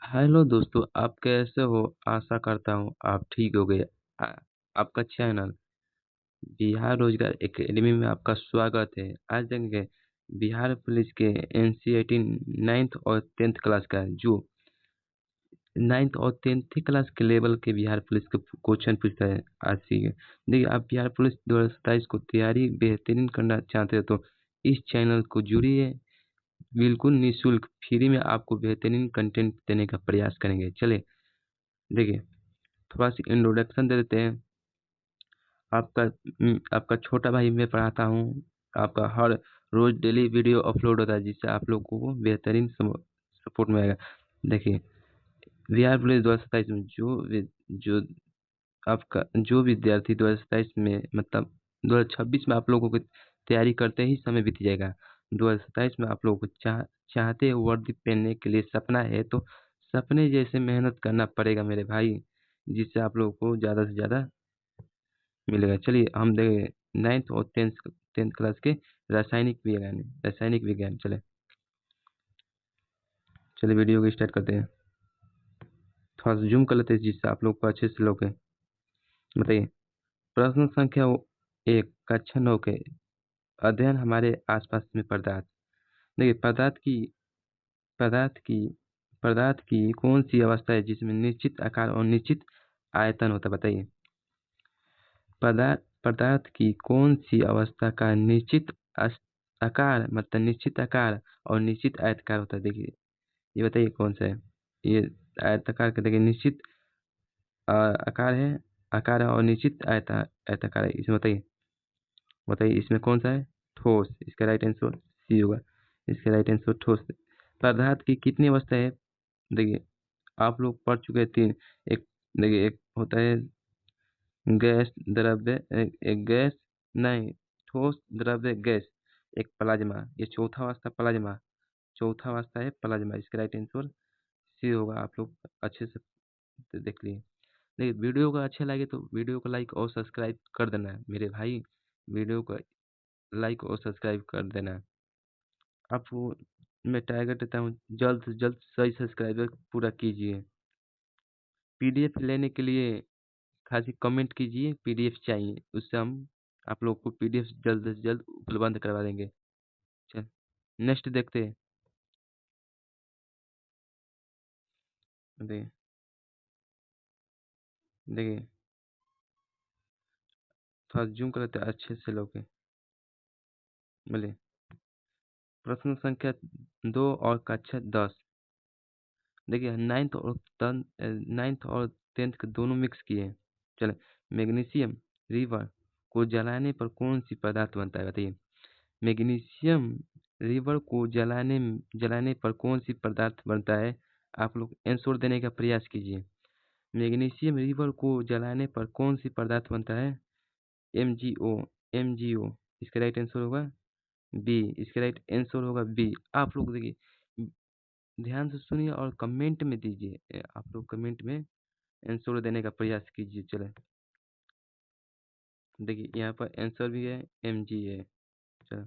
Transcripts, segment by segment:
Hello दोस्तों, आप कैसे हो? आशा करता हूँ आप ठीक हो गए। आ- आपका चैनल बिहार रोजगार एकेडमी में आपका स्वागत है। आज देखेंगे बिहार पुलिस के एनसीईआरटी नाइन्थ और टेंथ क्लास का जो नाइन्थ और टेंथ क्लास के लेवल के बिहार पुलिस के क्वेश्चन पूछता है आज सी। देखिए, आप बिहार पुलिस 2027 को तैयारी बेहतरीन करना चाहते हो तो इस चैनल को जुड़िए। बिल्कुल निःशुल्क फ्री में आपको बेहतरीन कंटेंट देने का प्रयास करेंगे। चले देखिए, थोड़ा सा इंट्रोडक्शन दे देते हैं। आपका छोटा भाई मैं पढ़ाता हूँ। आपका हर रोज डेली वीडियो अपलोड होता है जिससे आप लोगों को बेहतरीन सपोर्ट मिलेगा। देखिए, बिहार पुलिस 2027 में जो आपका जो विद्यार्थी 2027 में मतलब 2026 में आप लोगों को तैयारी करते ही समय बीत जाएगा। 2027 में आप लोगों को चाहते वर्दी पहनने के लिए सपना है तो सपने जैसे मेहनत करना पड़ेगा मेरे भाई, जिससे आप लोगों को ज़्यादा से ज़्यादा मिलेगा। चलिए हम देखें नाइन्थ और टेंथ टेंथ क्लास के रासायनिक विज्ञान। चलिए वीडियो को स्टार्ट करते हैं। थोड़ा सा जूम कर लेते हैं जिससे आप लोग को अच्छे से लोग बताइए। प्रश्न संख्या 1, कक्षा 9 के अध्ययन हमारे आसपास में पदार्थ। देखिए, पदार्थ की पदार्थ की कौन सी अवस्था है जिसमें निश्चित आकार और निश्चित आयतन होता है? बताइए। पदार्थ की कौन सी अवस्था का आकार मतलब निश्चित आकार और निश्चित आयताकार होता है? देखिए, ये बताइए कौन सा है। ये आयताकार का देखिए निश्चित आकार है और निश्चित आयताकार है। इसमें बताइए इसमें कौन सा है? ठोस। इसका राइट आंसर सी होगा। इसका राइट आंसर ठोस। पदार्थ की कितनी अवस्था है? देखिए, आप लोग पढ़ चुके हैं तीन। एक देखिए, एक होता है गैस, द्रव्य, एक गैस नहीं, ठोस, द्रव्य, गैस, एक प्लाज्मा। ये चौथा अवस्था है प्लाज्मा। इसका राइट आंसर सी होगा। आप लोग अच्छे से देख लिए। देखिए, वीडियो को अच्छा लगे तो वीडियो को लाइक और सब्सक्राइब कर देना है मेरे भाई। वीडियो को लाइक और सब्सक्राइब कर देना है। आपको मैं ट्राई कर देता हूँ जल्द से जल्द सही सब्सक्राइबर पूरा कीजिए। पीडीएफ लेने के लिए खाली कमेंट कीजिए पीडीएफ चाहिए, उससे हम आप लोग को पीडीएफ जल्द से जल्द उपलब्ध करवा देंगे। चल नेक्स्ट देखते हैं। देखिए देखिए, थोड़ा जूम कर लेते हैं अच्छे से लोग बोले। प्रश्न संख्या 2 और कक्षा 10। देखिए, नाइन्थ और टेंथ के दोनों मिक्स किए हैं। चले, मैग्नीशियम रिवर को जलाने पर कौन सी पदार्थ बनता है? बताइए। मैग्नीशियम रिवर को जलाने पर कौन सी पदार्थ बनता है? आप लोग आंसर देने का प्रयास कीजिए। मैग्नीशियम रिवर को जलाने पर कौन सी पदार्थ बनता है? एमजीओ। एमजीओ। इसका राइट आंसर होगा बी। इसका राइट आंसर होगा बी। आप लोग देखिए, ध्यान से सुनिए और कमेंट में दीजिए। आप लोग कमेंट में आंसर देने का प्रयास कीजिए। चले देखिए, यहाँ पर आंसर भी है एमजी है। चलो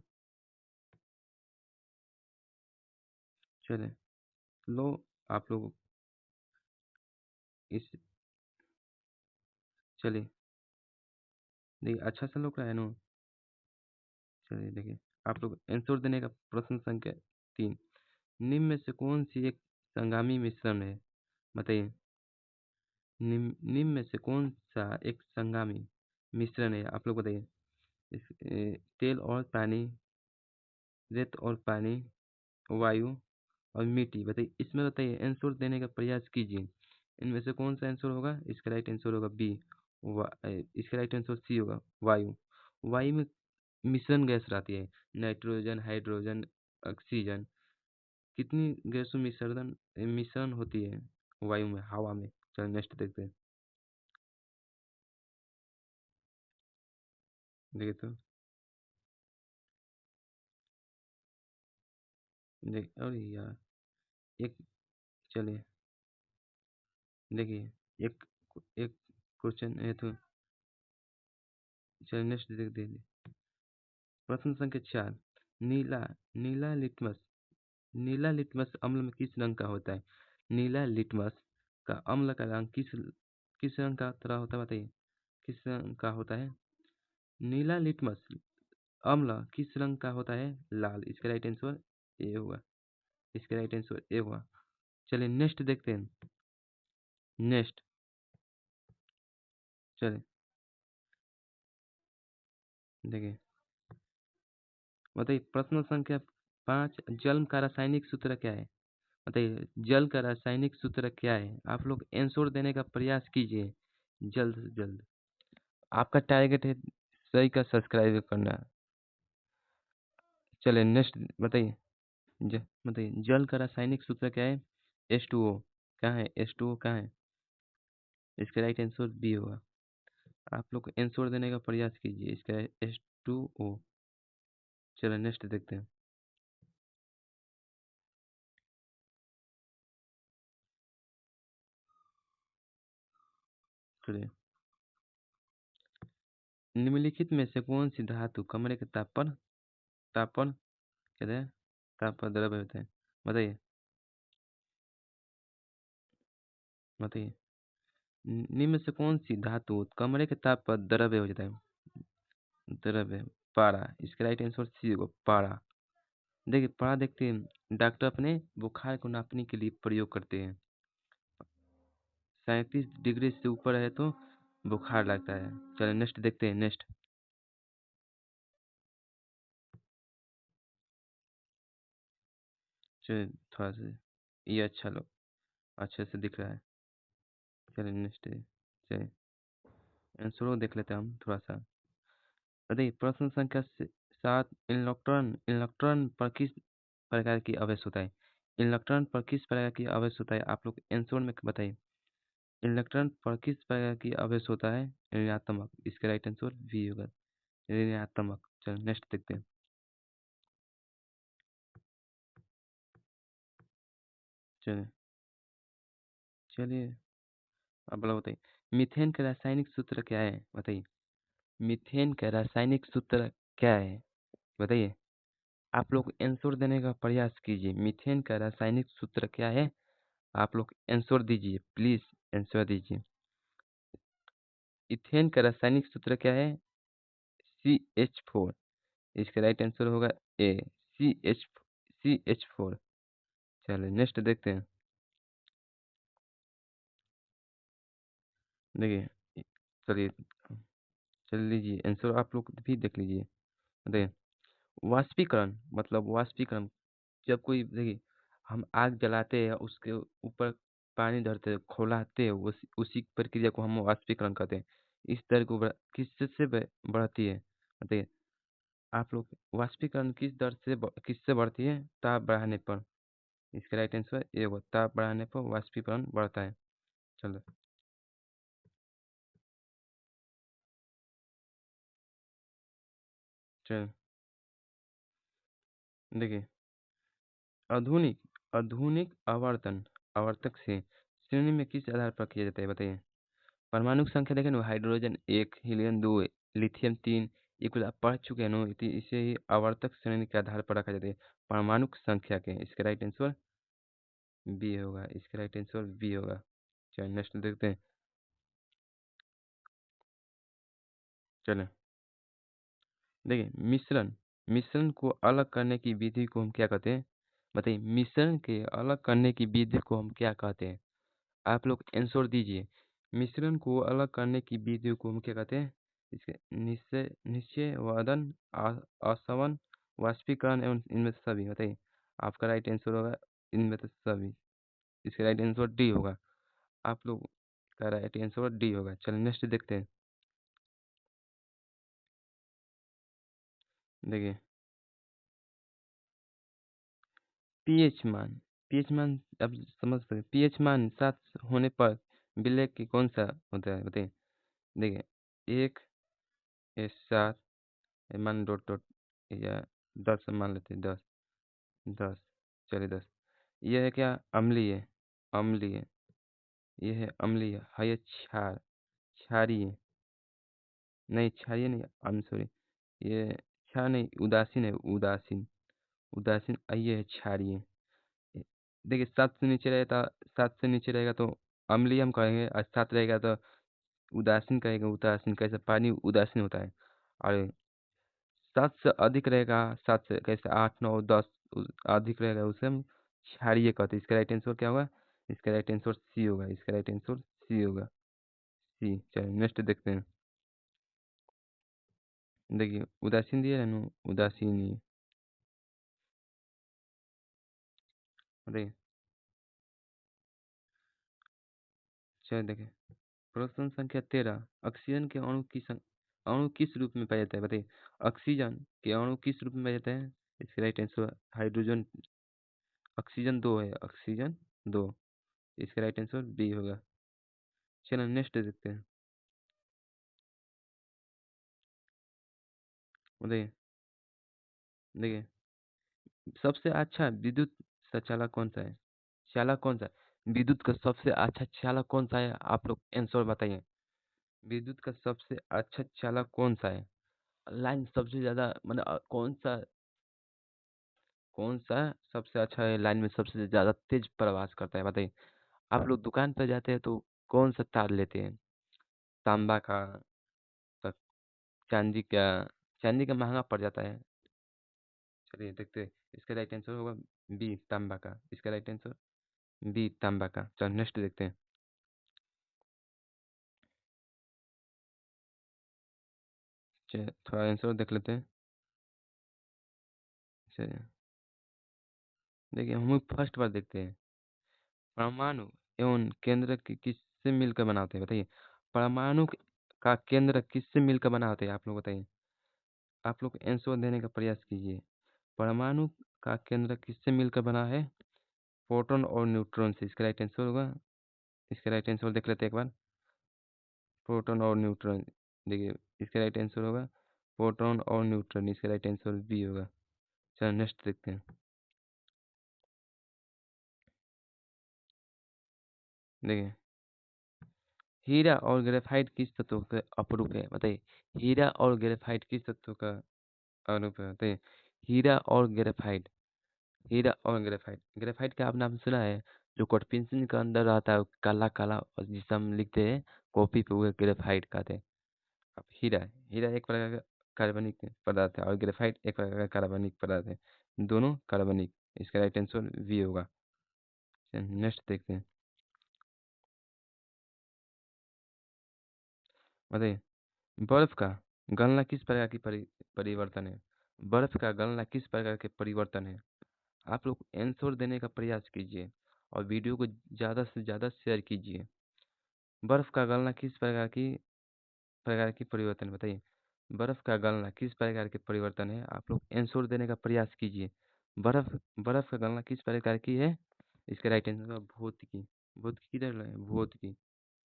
चले लो। आप लोग इस चलिए देखिए, अच्छा सा लोग रहा है ना। चलिए देखिए, आप लोग आंसर देने का प्रश्न संख्या 3। निम्न में से कौन सी एक संगामी मिश्रण है? बताइए। निम्न में से कौन सा एक संगामी मिश्रण है? आप लोग बताइए। तेल और पानी, रेत और पानी, वायु और मिट्टी। बताइए इसमें, बताइए आंसर देने का प्रयास कीजिए। इनमें से कौन सा आंसर होगा? इसका राइट आंसर होगा बी। इसका राइट आंसर सी होगा वायु। वायु में मिश्रण गैस रहती है, नाइट्रोजन, हाइड्रोजन, ऑक्सीजन। कितनी गैसों मिश्रण मिश्रण होती है वायु में, हवा में? चलो नेक्स्ट देखते हैं। देखिए तो देख, अरे यार, एक चलिए देखिए, एक एक क्वेश्चन है तो चलिए नेक्स्ट देखते हैं। प्रश्न संख्या 4। नीला नीला लिटमस नीला लिटमस अम्ल में किस रंग का होता है? नीला लिटमस का अम्ल का रंग किस रंग का तरह होता है, बताइए किस रंग का होता है। नीला लिटमस अम्ल किस रंग का होता है, लाल। इसका राइट आंसर ए होगा। इसका राइट आंसर ए होगा। चलिए नेक्स्ट देखते हैं। नेक्स्ट चलिए देखिए, बताइए प्रश्न संख्या 5, जल का रासायनिक सूत्र क्या है। बताइए जल का रासायनिक सूत्र क्या है। आप लोग आंसर देने का प्रयास कीजिए जल्द से जल्द। आपका टारगेट है सही का सब्सक्राइब करना। चलिए नेक्स्ट बताइए। बताइए जल का रासायनिक सूत्र क्या है, H2O। कहाँ है H2O, कहाँ है। इसका राइट आंसर बी होगा। आप लोग आंसर देने का प्रयास कीजिए, इसका है H2O। चलिए नेक्स्ट देखते हैं। चलिए, निम्नलिखित में से कौन सी धातु कमरे के तापन कहते हैं, ताप पर द्रव्य होते हैं। बताइए बताइए निम्न से कौन सी धातु कमरे के ताप पर द्रव्य हो जाता है। द्रव्य पारा। इसका राइट आंसर सी होगा, पारा। देखिए पारा देखते हैं डॉक्टर अपने बुखार को नापने के लिए प्रयोग करते हैं। 37 डिग्री से ऊपर है तो बुखार लगता है। चलिए नेक्स्ट देखते हैं। नेक्स्ट चलिए थोड़ा सा ये अच्छा लो, अच्छे से दिख रहा है। चलिए नेक्स्ट चलिए आंसर देख लेते हैं हम थोड़ा सा। बताइए प्रश्न संख्या 7, इलेक्ट्रॉन इलेक्ट्रॉन पर किस प्रकार की आवेश होता है। इलेक्ट्रॉन पर किस प्रकार की आवेश होता है, आप लोग आंसर में बताइए। इलेक्ट्रॉन पर किस प्रकार की आवेश होता है, ऋणात्मक। इसका राइट आंसर बी होगा, ऋणात्मक। चलो नेक्स्ट देखते हैं। चलिए चलिए अब बताइए मीथेन का रासायनिक सूत्र क्या है। बताइए मीथेन का रासायनिक सूत्र क्या है, बताइए। आप लोग आंसर देने का प्रयास कीजिए। मीथेन का रासायनिक सूत्र क्या है, आप लोग आंसर दीजिए, प्लीज आंसर दीजिए। इथेन का रासायनिक सूत्र क्या है, CH4। इसका राइट आंसर होगा ए, CH4। चलिए नेक्स्ट देखते हैं। देखिए चलिए चलिए लीजिए आंसर आप लोग भी देख लीजिए। देखिए वाष्पीकरण मतलब वाष्पीकरण, जब कोई देखिए हम आग जलाते हैं उसके ऊपर पानी धरते हैं खौलाते हैं, उसी प्रक्रिया को हम वाष्पीकरण कहते हैं। इस दर को किससे बढ़ती है, बताइए। आप लोग वाष्पीकरण किस दर से किससे बढ़ती है, ताप बढ़ाने पर। इसका राइट आंसर ये होगा, ताप बढ़ाने पर वाष्पीकरण बढ़ता है। चलो चलो देखिए आधुनिक आधुनिक आवर्तक से श्रेणी में किस आधार पर किया जाता है, बताइए। परमाणु संख्या देखें ना, हाइड्रोजन 1, हीलियम 2, लिथियम 3, ये कुछ आप पढ़ चुके हैं ना, इसे ही आवर्तक श्रेणी के आधार पर रखा जाता है, परमाणु संख्या के। इसका राइट आंसर बी होगा। इसका राइट आंसर बी होगा। चलिए नेक्स्ट देखते हैं। चलें देखिए मिश्रण मिश्रण को अलग करने की विधि को हम क्या कहते हैं, बताइए। मिश्रण के अलग करने की विधि को हम क्या कहते हैं, आप लोग आंसर दीजिए। मिश्रण को अलग करने की विधि को हम क्या कहते हैं। इसके निश्चय निश्चय वादन असवन वाष्पीकरण एवं इनमें से सभी, बताइए। आपका राइट आंसर होगा इनमें से सभी। इसका राइट आंसर डी होगा। आप लोग का राइट आंसर डी होगा। चलिए नेक्स्ट देखते हैं। देखिए पीएच मान अब समझ सकते, पीएच मान 7 होने पर विलेय की कौन सा होता है, बताइए। देखिए 1 या 7 मान डॉट डॉट या 10 मान लेते हैं, 10 चलिए 10। यह है क्या, अम्लीय। अम्लीय ये है अम्लीय है, ये क्षारीय नहीं, क्षारीय नहीं, आई एम सॉरी, ये क्षार नहीं, उदासीन है, उदासीन। उदासीन ये है क्षारीय। देखिए 7 से नीचे रहेगा, 7 से नीचे रहेगा तो अम्लीय हम कहेंगे, और 7 रहेगा तो उदासीन कहेंगे, उदासीन कैसे पानी उदासीन होता है। और 7 से अधिक रहेगा, 7 से कैसे 8 9 10 अधिक रहेगा उसे हम क्षारीय कहते हैं। इसका राइट आंसर क्या होगा? इसका राइट आंसर सी होगा, इसका राइट आंसर सी होगा, सी। चलिए नेक्स्ट देखते हैं। देखिए उदासीन दिया है ना, उदासीन ही अरे। चलिए देखें, प्रश्न संख्या 13, ऑक्सीजन के अणु किस रूप में पाया जाता है? बताइए, ऑक्सीजन के अणु किस रूप में पाया जाता है? इसका राइट आंसर हाइड्रोजन। ऑक्सीजन 2 है, ऑक्सीजन 2। इसका राइट आंसर बी होगा। चलो नेक्स्ट देखते हैं। देखिए, देखिए सबसे अच्छा विद्युत चालक कौन सा है? चालक कौन सा है? विद्युत का सबसे अच्छा चालक कौन सा है? आप लोग आंसर बताइए। विद्युत का सबसे अच्छा चालक कौन सा है? लाइन सबसे ज्यादा मतलब कौन सा सबसे अच्छा है, लाइन में सबसे ज्यादा तेज प्रवास करता है? बताइए। आप लोग दुकान पर जाते हैं तो कौन सा तार लेते हैं? तांबा का, तो चांदी का। चांदी का महंगा पड़ जाता है। चलिए देखते हैं। इसका राइट आंसर होगा बी, तांबा का। इसका राइट आंसर बी, तांबा का। चलो नेक्स्ट देखते हैं। चलिए थोड़ा आंसर देख लेते हैं। चलिए देखिए, हम फर्स्ट बार देखते हैं। परमाणु एवं केंद्र किससे मिलकर बना होते हैं? बताइए। परमाणु का केंद्र किससे मिलकर बना होता है? आप लोग बताइए। आप लोग आंसर देने का प्रयास कीजिए। परमाणु का केंद्र किससे मिलकर बना है? प्रोटॉन और न्यूट्रॉन से। इसका राइट आंसर होगा, इसका राइट आंसर देख लेते हैं एक बार। प्रोटॉन और न्यूट्रॉन। देखिए इसका राइट आंसर होगा प्रोटॉन और न्यूट्रॉन। इसका राइट आंसर बी होगा। चलो नेक्स्ट देखते हैं। देखिए, हीरा और ग्रेफाइट किस तत्व का अपरूप है? बताइए। हीरा और ग्रेफाइट किस तत्व का अपरूप है? बताइए। हीरा और ग्रेफाइट, हीरा और ग्रेफाइट। ग्रेफाइट का आप नाम सुना है? जो कोट पेंसिल के अंदर रहता है, काला काला, और जिसे हम लिखते हैं कॉपी पे, वो ग्रेफाइट कहते हैं। अब हीरा है, हीरा एक प्रकार का कार्बनिक पदार्थ है, और ग्रेफाइट एक प्रकार का कार्बनिक पदार्थ है। दोनों कार्बनिक। इसका राइट आंसर वी होगा। नेक्स्ट देखते हैं। बताइए, बर्फ का गलना किस प्रकार की परिवर्तन है? बर्फ का गलना किस प्रकार के परिवर्तन है? आप लोग आंसर देने का प्रयास कीजिए और वीडियो को ज़्यादा से ज़्यादा शेयर कीजिए। बर्फ का गलना किस प्रकार की परिवर्तन, बताइए। बर्फ का गलना किस प्रकार के परिवर्तन है? आप लोग आंसर देने का प्रयास कीजिए। बर्फ बर्फ का गलना किस प्रकार की है? इसका राइट आंसर होगा भौतिकी। भौतिकी किधर है? भौतिकी।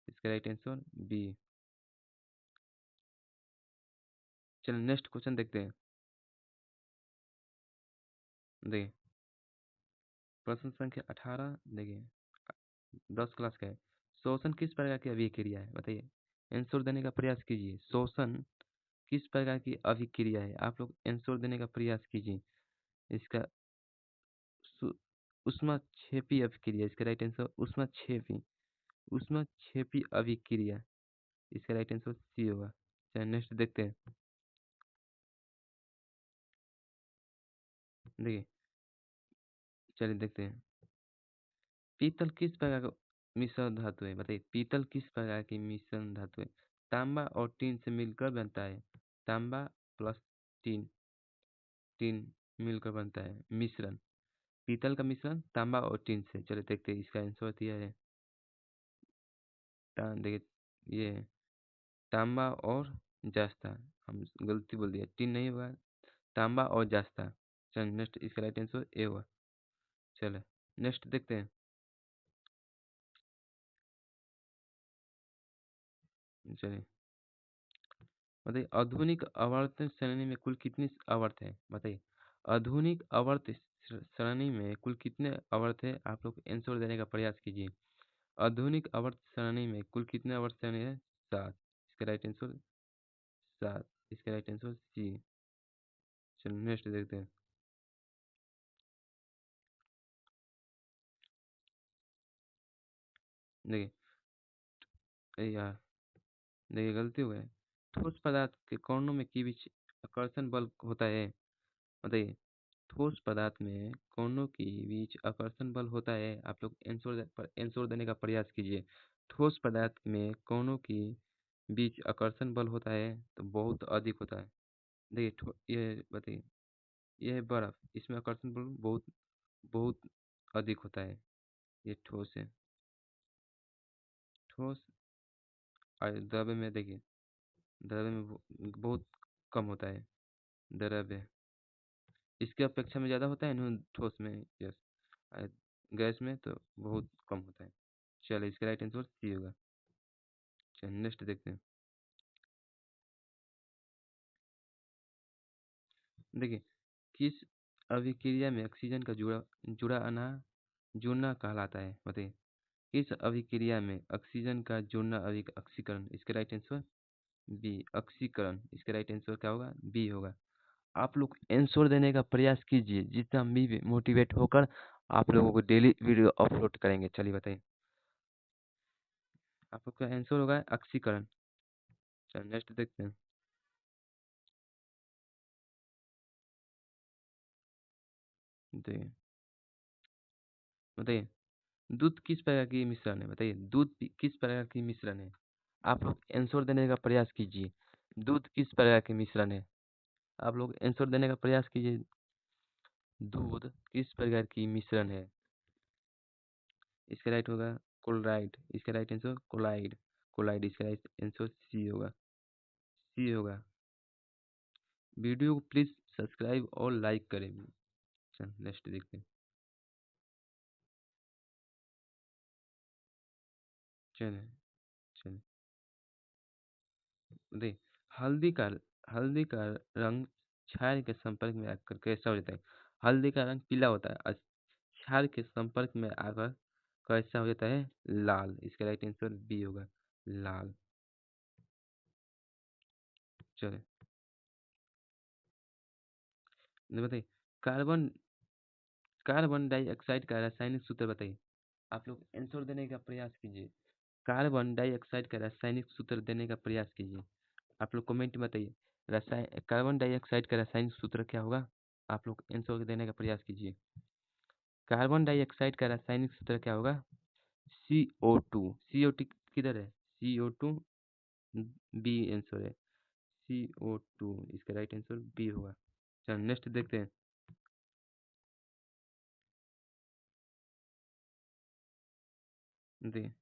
इसका राइट आंसर बी। चलिए नेक्स्ट क्वेश्चन देखते हैं। देखिए, प्रश्न संख्या 18। देखिए 10 क्लास का है। शोषण किस प्रकार की अभिक्रिया है? बताइए। आंसर देने का प्रयास कीजिए। शोषण किस प्रकार की अभिक्रिया है? आप लोग आंसर देने का प्रयास कीजिए। इसका सु- ऊष्मक्षेपी अभिक्रिया। इसका राइट आंसर ऊष्मक्षेपी, ऊष्मक्षेपी अभिक्रिया। इसका राइट आंसर सी होगा। चलिए नेक्स्ट देखते हैं। देखिए, चलिए देखते हैं। पीतल किस प्रकार का मिश्रण धातु है? बताइए। पीतल किस प्रकार की मिश्रण धातु है? तांबा और टीन से मिलकर बनता है। तांबा प्लस टीन, टीन मिलकर बनता है मिश्रण। पीतल का मिश्रण तांबा और टीन से। चलिए देखते हैं। इसका आंसर दिया है देखिए, ये है तांबा और जास्ता। हम गलती बोल दिया, टीन नहीं होगा, तांबा और जास्ता। चलिए नेक्स्ट, इसका राइट आंसर ए हुआ। चलो नेक्स्ट देखते हैं। चलिए बताइए, आधुनिक आवर्त श्रेणी में कुल कितनी आवर्त है? बताइए। आधुनिक आवर्त श्रेणी में कुल कितने आवर्त है? आप लोग आंसर देने का प्रयास कीजिए। आधुनिक आवर्त श्रेणी में कुल कितने आवर्त श्रेणी है? 7। इसका राइट आंसर 7। इसका राइट आंसर सी। चलो नेक्स्ट देखते हैं। देखिए यार, देखिए गलती हो गई। ठोस पदार्थ के कोणों में के बीच आकर्षण बल होता है। बताइए, ठोस पदार्थ में कोनों के बीच आकर्षण बल होता है। आप लोग आंसर देने का प्रयास कीजिए। ठोस पदार्थ में कोनों के बीच आकर्षण बल होता है तो बहुत अधिक होता है। देखिए ये बताइए, ये है बर्फ, इसमें आकर्षण बल बहुत बहुत अधिक होता है। ये ठोस है। ठोस और द्रव्य में देखिए, द्रव्य में बहुत कम होता है। द्रव्य इसके अपेक्षा में ज़्यादा होता है ना ठोस में। यस। और गैस में तो बहुत कम होता है। चलिए, इसका राइट आंसर सी होगा। चलिए नेक्स्ट देखते हैं। देखिए, किस अभिक्रिया में ऑक्सीजन का जुड़ा जुड़ा अना जुड़ना कहलाता है। बताइए, किस अभिक्रिया में ऑक्सीजन का जुड़ना अधिक ऑक्सीकरण। इसका राइट आंसर बी, ऑक्सीकरण। इसका राइट आंसर क्या होगा? बी होगा। आप लोग आंसर देने का प्रयास कीजिए, जितना हम भी मोटिवेट होकर आप लोगों को डेली वीडियो अपलोड करेंगे। चलिए बताइए, आप लोग का आंसर होगा ऑक्सीकरण। चलिए नेक्स्ट देखते हैं। देखिए, बताइए, दूध किस प्रकार की मिश्रण है। बताइए, किस प्रकार की मिश्रण है। आप लोग आंसर देने का प्रयास कीजिए। दूध किस प्रकार की मिश्रण है। आप लोग आंसर देने का प्रयास कीजिए। दूध किस प्रकार की मिश्रण है। इसका राइट होगा कोलराइड। इसका राइट आंसर कोलाइड। कोलाइड इसका राइट आंसर सी होगा। सी होगा। वीडियो को प्लीज सब्सक्राइब और लाइक करें। चल नेक्स्ट देखते हैं। चलिए, चलिए देख, हल्दी का हल्दी का रंग क्षार के संपर्क में आकर कैसा हो जाता है। हल्दी का रंग पीला होता है और क्षार के संपर्क में आकर कैसा हो जाता है? लाल। इसका राइट आंसर बी होगा, लाल। चलिए बताइए, कार्बन कार्बन डाइऑक्साइड का रासायनिक सूत्र बताइए। आप लोग आंसर देने का प्रयास कीजिए। कार्बन डाइऑक्साइड का रासायनिक सूत्र देने का प्रयास कीजिए। आप लोग कमेंट में बताइए, कार्बन डाइऑक्साइड का रासायनिक सूत्र क्या होगा। आप लोग आंसर देने का प्रयास कीजिए। कार्बन डाइऑक्साइड का रासायनिक सूत्र क्या होगा? CO2। CO2 किधर है? CO2 बी आंसर है। CO2 इसका राइट आंसर बी होगा। चलो नेक्स्ट देखते हैं। देखिए,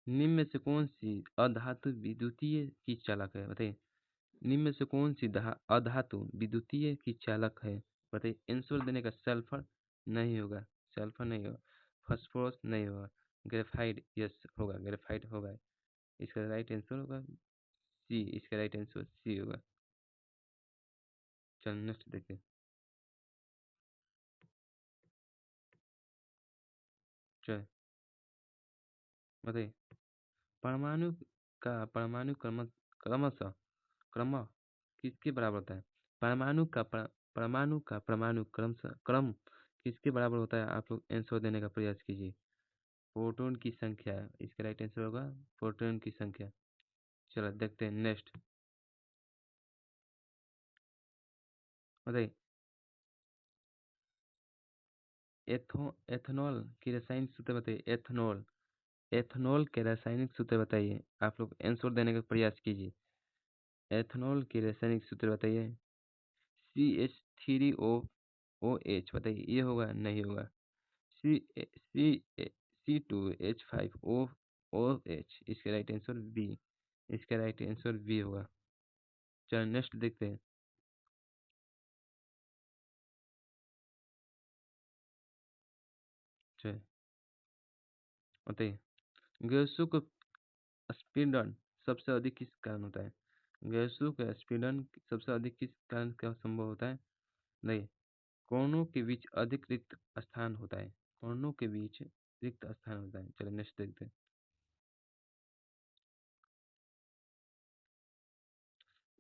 निम्न में से कौन सी अधातु विद्युतीय की चालक है। बताइए, निम्न में से कौन सी अधातु विद्युतीय की चालक है। बताइए, आंसर देने का। सल्फर नहीं होगा। सल्फर नहीं होगा। फास्फोरस नहीं होगा। ग्रेफाइट यस होगा, ग्रेफाइट होगा। इसका राइट आंसर होगा सी। इसका राइट आंसर सी होगा। चलो नेक्स्ट देखिए। चलो बताइए, परमाणु परमाणु क्रमशः क्रम किसके बराबर होता है। परमाणु का परमाणु क्रम किसके बराबर होता है। आप लोग आंसर देने का प्रयास कीजिए। प्रोटॉन की संख्या। इसका राइट आंसर होगा प्रोटॉन की संख्या। चलो देखते हैं नेक्स्ट। बताइए, एथेनॉल की रासायनिक सूत्र बताइए। एथेनॉल एथेनॉल के रासायनिक सूत्र बताइए। आप लोग आंसर देने का प्रयास कीजिए। एथेनॉल की रासायनिक सूत्र बताइए। CH3O OH। बताइए, ये होगा नहीं होगा। C2H5OH। इसका राइट आंसर बी। इसका राइट आंसर बी होगा। चलो नेक्स्ट देखते हैं। चलिए बताइए, गैसों को स्पीडन सबसे अधिक किस कारण होता है। गैसों का स्पीडन सबसे अधिक किस कारण का संभव होता है। नहीं, कोणों के बीच अधिक रिक्त स्थान होता है। कोणों के बीच रिक्त स्थान होता है। चलिए नेक्स्ट देखते हैं।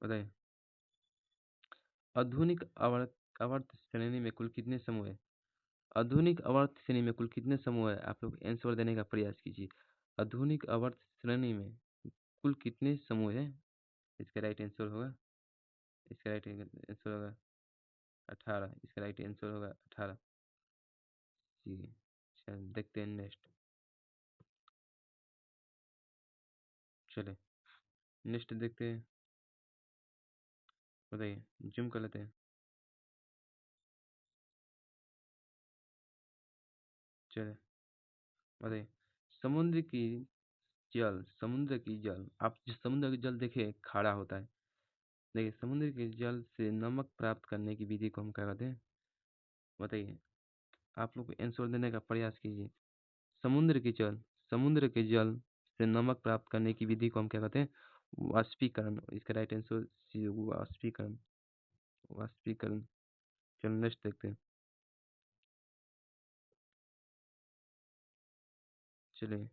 बताइए, आधुनिक आवर्त आवर्त श्रेणी में कुल कितने समूह है। आधुनिक आवर्त श्रेणी में कुल कितने समूह है? आप लोग आंसर देने का प्रयास कीजिए। आधुनिक आवर्त श्रेणी में कुल कितने समूह है? इसका राइट आंसर होगा, इसका राइट आंसर होगा 18। इसका राइट आंसर होगा 18 जी। चल देखते हैं नेक्स्ट। चले नेक्स्ट देखते हैं, बताइए, जूम कर लेते हैं। चले बताइए, समुद्र की समुद्र की जल, आप जिस समुद्र की जल देखिए खारा होता है। देखिए समुद्र के जल से नमक प्राप्त करने की विधि को हम क्या कहते हैं? बताइए, आप लोग आंसर देने का प्रयास कीजिए। समुद्र के जल समुद्र के जल से नमक प्राप्त करने की विधि को हम क्या कहते हैं? वाष्पीकरण। इसका राइट आंसर सी होगा, वाष्पीकरण। वाष्पीकरण। चलो नेक्स्ट देखते हैं। चलिए,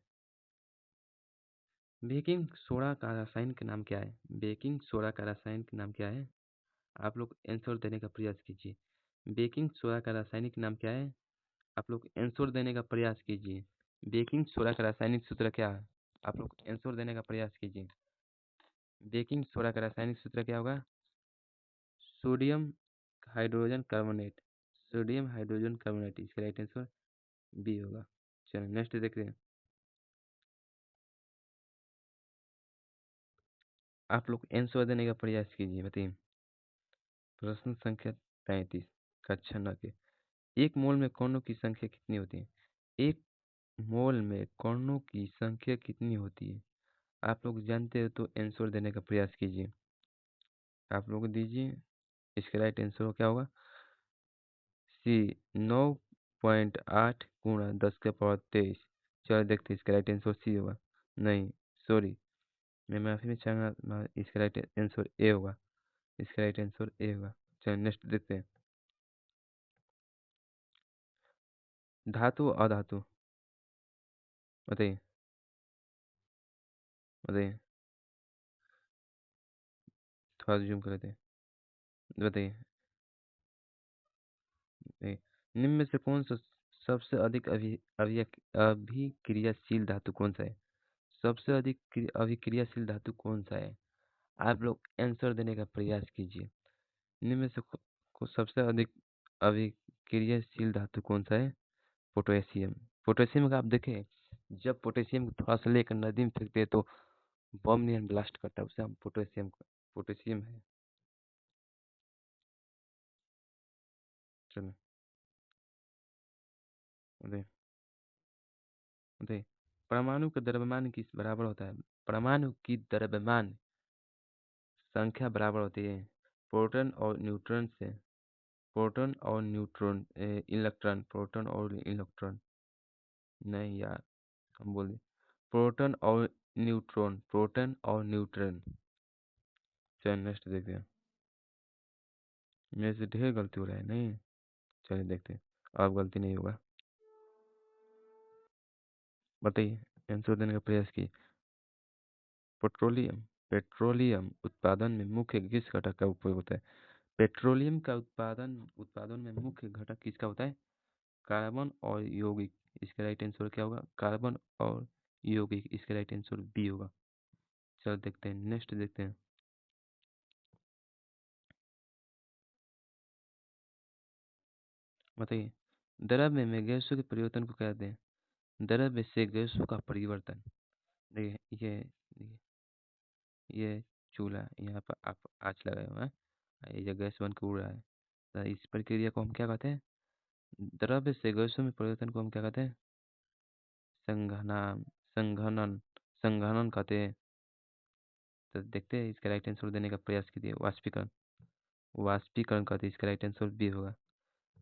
बेकिंग सोडा का रासायनिक नाम क्या है? बेकिंग सोडा का रासायनिक नाम क्या है? आप लोग आंसर देने का प्रयास कीजिए। बेकिंग सोडा का रासायनिक नाम क्या है? आप लोग आंसर देने का प्रयास कीजिए। बेकिंग सोडा का रासायनिक सूत्र क्या है? आप लोग आंसर देने का प्रयास कीजिए। बेकिंग सोडा का रासायनिक सूत्र क्या होगा? Sodium hydrogen carbonate. Sodium hydrogen carbonate. इसका राइट आंसर बी होगा। चलो नेक्स्ट देखते हैं। आप लोग आंसर देने का प्रयास कीजिए, बताइए। प्रश्न संख्या 33, कक्षा 9 के। एक मोल में कणों की संख्या कितनी होती है? एक मोल में कणों की संख्या कितनी होती है? आप लोग जानते हो तो आंसर देने का प्रयास कीजिए। आप लोग दीजिए। इसका राइट आंसर क्या होगा? सी, 9.8 गुणा 10 के पावर 23। चलो देखते हैं, इसका राइट आंसर सी होगा। नहीं, सॉरी, मैं माफी में चाहूंगा, इसका राइट आंसर ए होगा। इसका राइट आंसर ए होगा। चलो नेक्स्ट देखते हैं। धातु अधातु, बताइए। बताइए, थोड़ा जूम कर लेते हैं। बताइए। बताइए, निम्न में से कौन सा सबसे अधिक अभिक्रियाशील धातु कौन सा है? सबसे अधिक अभिक्रियाशील धातु कौन सा है? आप लोग आंसर देने का प्रयास कीजिए। निम्न में से सबसे अधिक अभिक्रियाशील धातु कौन सा है? पोटेशियम। पोटेशियम का आप देखें, जब पोटेशियम को थोड़ा सा लेकर नदी में फेंकते हैं तो बम नियन ब्लास्ट करता है, उसे हम पोटेशियम है। चलो बताइए। बताइए, परमाणु का द्रव्यमान किस बराबर होता है? परमाणु की द्रव्यमान संख्या बराबर होती है प्रोटॉन और न्यूट्रॉन से। प्रोटॉन और न्यूट्रॉन, इलेक्ट्रॉन, प्रोटॉन और इलेक्ट्रॉन। नहीं यार, हम बोले प्रोटॉन और न्यूट्रॉन, प्रोटॉन और न्यूट्रॉन। चलिए नेक्स्ट देखते हैं। मेरे से ढेर गलती हो रहा है, नहीं? चलिए देखते हैं, अब गलती नहीं होगा। बताइए, आंसर देने का प्रयास कीजिए। पेट्रोलियम पेट्रोलियम उत्पादन में मुख्य किस घटक का उपयोग होता है? पेट्रोलियम का उत्पादन में मुख्य घटक किसका होता है? कार्बन और यौगिक। इसका राइट आंसर क्या होगा? कार्बन और यौगिक। इसका राइट आंसर बी होगा। चलो देखते हैं, नेक्स्ट देखते हैं। बताइए, द्रव्य में गैसों के परिवर्तन को कहते हैं? द्रव्य से गैसों का परिवर्तन। देखिए ये चूल्हा, यहाँ पर आप आँच लगाए हुए हैं, ये गैस बन के उड़ रहा है, तो इस प्रक्रिया को हम क्या कहते हैं? द्रव्य से गैसों में परिवर्तन को हम क्या कहते हैं? संघनन। संघनन। संघनन कहते हैं। तो देखते हैं, इसका राइट आंसर देने का प्रयास कीजिए। वाष्पीकरण। वाष्पीकरण कहते हैं, इसका राइट आंसर बी होगा।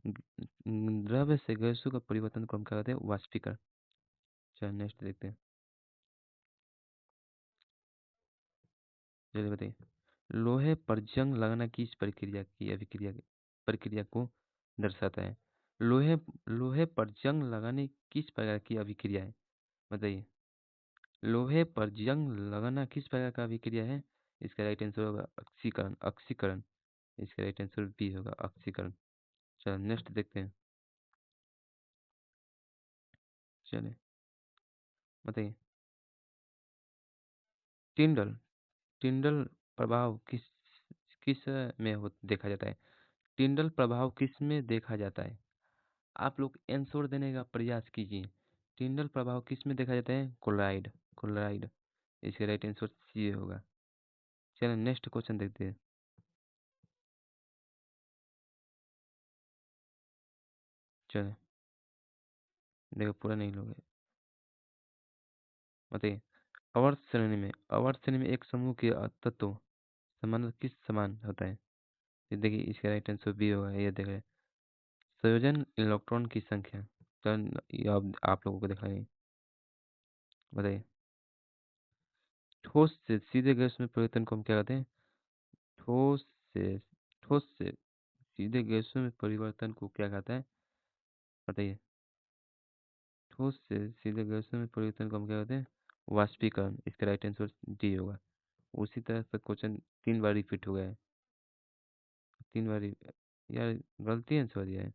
द्रव्य से गैसों का परिवर्तन को हम क्या कहते हैं? वाष्पीकरण। चलिए नेक्स्ट देखते हैं। चलिए बताइए, लोहे पर जंग लगना किस प्रक्रिया को दर्शाता है? लोहे लोहे पर जंग लगाने किस प्रकार की अभिक्रिया है? बताइए। लोहे पर जंग लगना किस प्रकार का अभिक्रिया है? इसका राइट आंसर होगा ऑक्सीकरण। ऑक्सीकरण। इसका राइट आंसर बी होगा, ऑक्सीकरण। चलो नेक्स्ट देखते हैं। चले बताइए। टिंडल टिंडल प्रभाव किस किस में हो देखा जाता है? टिंडल प्रभाव किस में देखा जाता है? आप लोग आंसर देने का प्रयास कीजिए। टिंडल प्रभाव किस में देखा जाता है? Chloride chloride. इसका राइट आंसर सी होगा। चलिए नेक्स्ट क्वेश्चन देखते हैं। चलिए देखो पूरा नहीं लोगे। बताइए। अवर्त श्रेणी में एक समूह के तत्व समान किस समान होता है? ये देखिए इसका राइट आंसर बी होगा। ये देखिए संयोजन इलेक्ट्रॉन की संख्या। चलो ये अब आप लोगों को दिखाएंगे। बताइए। ठोस से सीधे गैस में परिवर्तन को हम क्या कहते हैं? ठोस से ठोस से सीधे गैसों में परिवर्तन को क्या कहता है? बताइए। ठोस से सीधे गैसों में परिवर्तन को हम क्या कहते हैं? वाष्पीकरण। इसका राइट आंसर डी होगा। उसी तरह से क्वेश्चन 3 बार रिपीट हो गया है। 3 बार यार गलती आंसर दिया है।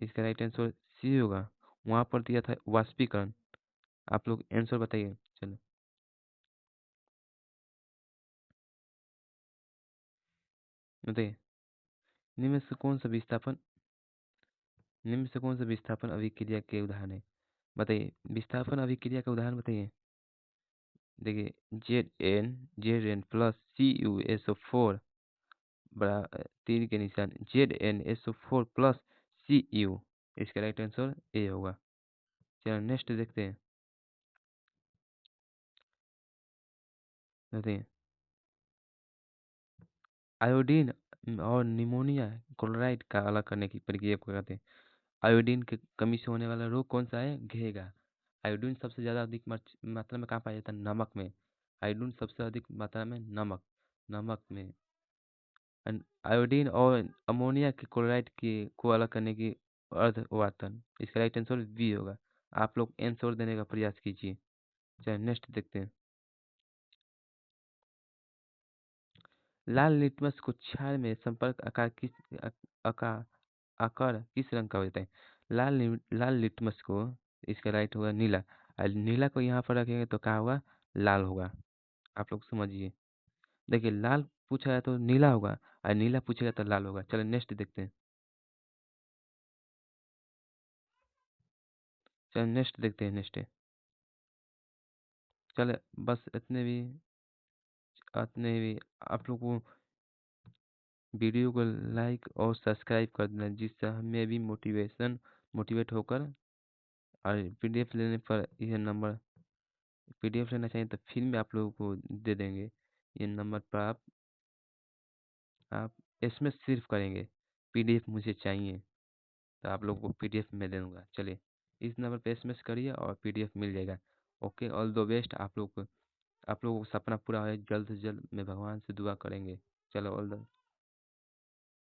इसका राइट आंसर सी होगा। वहां पर दिया था वाष्पीकरण। आप लोग आंसर बताइए। चलो बताइए। निम्न से कौन सा विस्थापन निम्न से कौन सा विस्थापन अभिक्रिया के उदाहरण है? बताइए विस्थापन अभिक्रिया का उदाहरण बताइए। देखिए जेड एन प्लस सी यू एस ओ फोर बड़ा तीर के निशान ZnSO4 प्लस Cu। इसका राइट आंसर ए होगा। चलो नेक्स्ट देखते हैं। देखते हैं आयोडीन और निमोनिया क्लोराइड का अलग करने की प्रक्रिया को कहते हैं। आयोडीन की कमी से होने वाला रोग कौन सा है? घेगा। आयोडीन सबसे ज्यादा अधिक मात्रा में कहाँ पाया जाता है? नमक में। आयोडीन सबसे अधिक मात्रा में नमक नमक में। आयोडीन और अमोनिया के क्लोराइड की को अलग करने की अर्धवातन। इसका राइट आंसर बी होगा। आप लोग आंसर देने का प्रयास कीजिए। चलिए नेक्स्ट देखते हैं। लाल लिटमस को क्षार में संपर्क आकार आकार किस रंग का होता है? लाल लिटमस को इसका राइट होगा नीला। और नीला को यहाँ पर रखेंगे तो क्या होगा? लाल होगा। आप लोग समझिए। देखिए लाल पूछा है तो नीला होगा और नीला पूछेगा तो लाल होगा। चलो नेक्स्ट देखते हैं। चलो नेक्स्ट देखते हैं। नेक्स्ट चले बस इतने भी आप लोग को वीडियो को लाइक और सब्सक्राइब कर देना जिससे हमें भी मोटिवेट होकर और पीडीएफ लेने पर यह नंबर पीडीएफ लेना चाहिए तो फिर भी आप लोगों को दे देंगे। ये नंबर पर आप एसएमएस सिर्फ करेंगे पीडीएफ मुझे चाहिए तो आप लोगों को पीडीएफ में दे दूंगा। चलिए इस नंबर पे एसएमएस करिए और पीडीएफ मिल जाएगा। Okay all the best. आप लोगों को सपना पूरा हो जल्द से जल्द में भगवान से दुआ करेंगे। चलो ऑल द